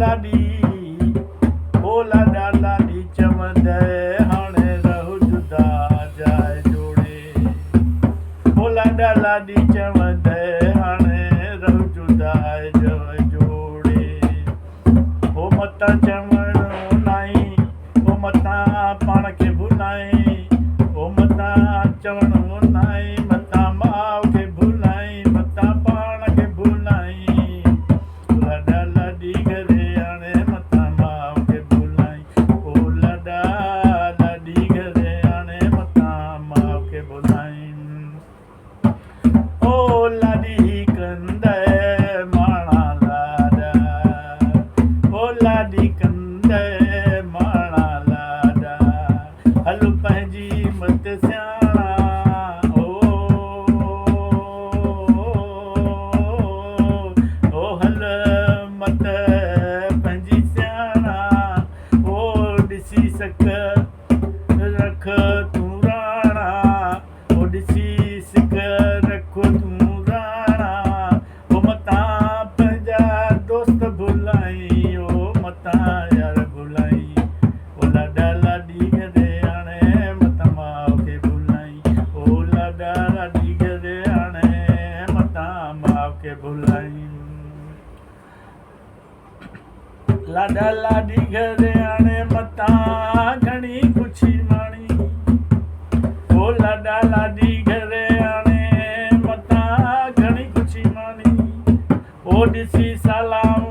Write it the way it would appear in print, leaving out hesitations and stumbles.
लाॾी ओ लाॾा लाॾी चवंदे हाणे रहु जुदा जाइ जोड़े ओ लाॾा लाॾी चवंदे हाणे रहु जुदा जाइ जोड़े ओ मतां चवणो नाई ओ मतां पाण खे भुलाई ओ मतां चवणो नाई मतां माउ खे भुलाई मतां पाण खे भुलाई लाॾा लाॾी करे हाणे मतां माउ खे भुलाई ओ लाॾा लाॾी करे हाणे मतां माउ खे भुलाई ओ लाॾी कंदे माणा लाॾा ओ लाॾी कंदे माणा लाॾा हल पंहिंजी मत सियाणा ओ हल मत पंहिंजी सियाणा ओ ॾिसी सक रख तूं राणा ओ ॾिसी सिक रख तूं राणा ओ मतां पंहिंजा दोस्त भुलाई ओ मतां यार भुलाई ओ लाॾा लाॾी करे हाणे मतां माउ खे भुलाई ओ लाॾा लाॾी करे हाणे मतां माउ खे भुलाई लाॾा लाॾी करे हाणे मतां घणी ख़ुशी माणी ओ लाॾा लाॾी करे हाणे मतां घणी ख़ुशी माणी ओ ॾिसी सलाम